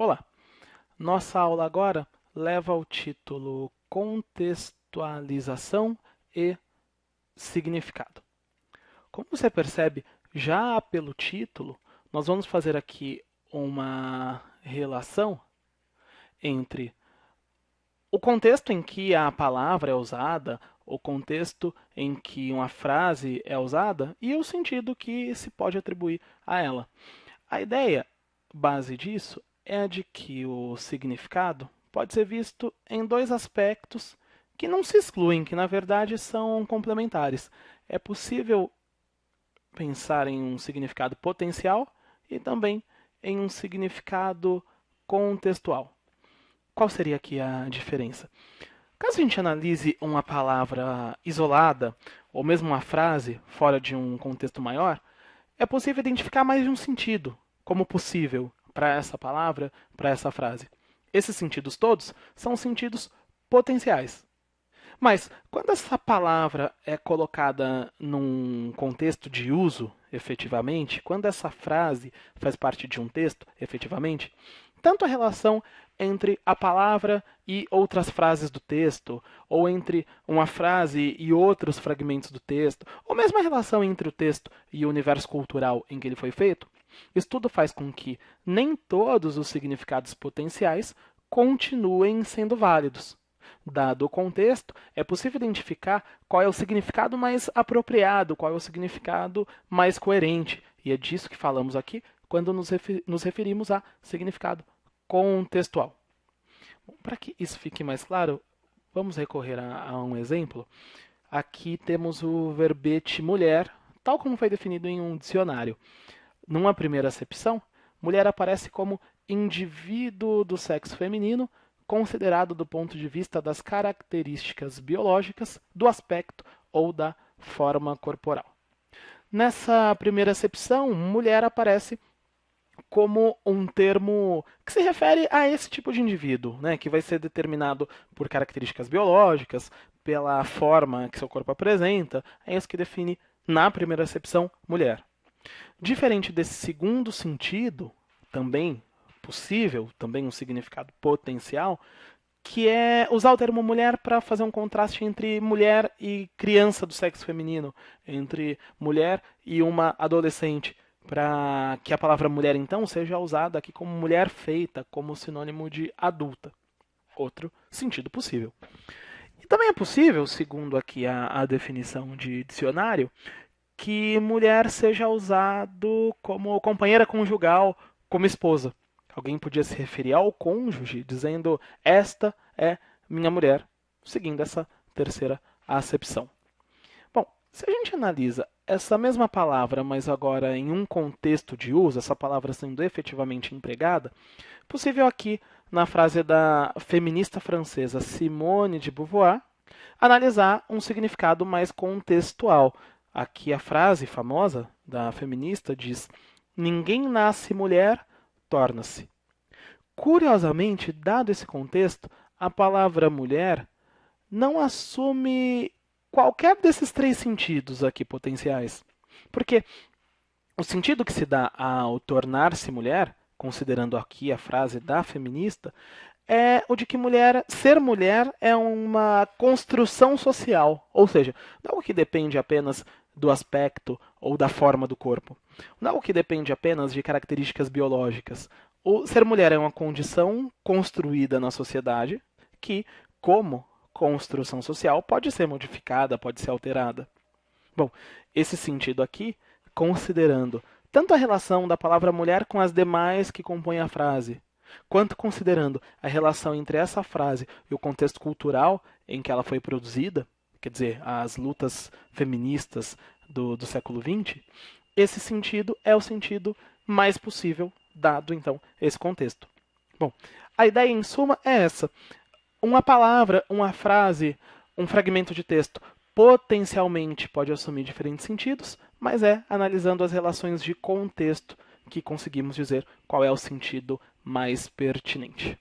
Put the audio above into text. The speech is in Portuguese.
Olá! Nossa aula agora leva o título Contextualização e Significado. Como você percebe, já pelo título, nós vamos fazer aqui uma relação entre o contexto em que a palavra é usada, o contexto em que uma frase é usada e o sentido que se pode atribuir a ela. A ideia base disso é a de que o significado pode ser visto em dois aspectos que não se excluem, que na verdade são complementares. É possível pensar em um significado potencial e também em um significado contextual. Qual seria aqui a diferença? Caso a gente analise uma palavra isolada, ou mesmo uma frase fora de um contexto maior, é possível identificar mais de um sentido como possível para essa palavra, para essa frase. Esses sentidos todos são sentidos potenciais. Mas, quando essa palavra é colocada num contexto de uso, efetivamente, quando essa frase faz parte de um texto, efetivamente, tanto a relação entre a palavra e outras frases do texto, ou entre uma frase e outros fragmentos do texto, ou mesmo a relação entre o texto e o universo cultural em que ele foi feito, isso tudo faz com que nem todos os significados potenciais continuem sendo válidos. Dado o contexto, é possível identificar qual é o significado mais apropriado, qual é o significado mais coerente. E é disso que falamos aqui quando nos referimos a significado contextual. Para que isso fique mais claro, vamos recorrer a um exemplo. Aqui temos o verbete mulher, tal como foi definido em um dicionário. Numa primeira acepção, mulher aparece como indivíduo do sexo feminino, considerado do ponto de vista das características biológicas, do aspecto ou da forma corporal. Nessa primeira acepção, mulher aparece como um termo que se refere a esse tipo de indivíduo, né, que vai ser determinado por características biológicas, pela forma que seu corpo apresenta, é isso que define, na primeira acepção, mulher. Diferente desse segundo sentido, também possível, também um significado potencial, que é usar o termo mulher para fazer um contraste entre mulher e criança do sexo feminino, entre mulher e uma adolescente, para que a palavra mulher então seja usada aqui como mulher feita, como sinônimo de adulta. Outro sentido possível. E também é possível, segundo aqui a definição de dicionário, que mulher seja usado como companheira conjugal, como esposa. Alguém podia se referir ao cônjuge dizendo esta é minha mulher, seguindo essa terceira acepção. Bom, se a gente analisa essa mesma palavra, mas agora em um contexto de uso, essa palavra sendo efetivamente empregada, possível aqui na frase da feminista francesa Simone de Beauvoir, analisar um significado mais contextual. Aqui a frase famosa da feminista diz: ninguém nasce mulher, torna-se. Curiosamente, dado esse contexto, a palavra mulher não assume qualquer desses três sentidos aqui potenciais. Porque o sentido que se dá ao tornar-se mulher, considerando aqui a frase da feminista, é o de que ser mulher é uma construção social, ou seja, não é algo que depende apenas do aspecto ou da forma do corpo, não é algo que depende apenas de características biológicas. O ser mulher é uma condição construída na sociedade que, como construção social, pode ser modificada, pode ser alterada. Bom, esse sentido aqui, considerando tanto a relação da palavra mulher com as demais que compõem a frase, quanto considerando a relação entre essa frase e o contexto cultural em que ela foi produzida, quer dizer, as lutas feministas do século XX, esse sentido é o sentido mais possível, dado então esse contexto. Bom, a ideia em suma é essa. Uma palavra, uma frase, um fragmento de texto potencialmente pode assumir diferentes sentidos, mas é analisando as relações de contexto que conseguimos dizer qual é o sentido mais pertinente.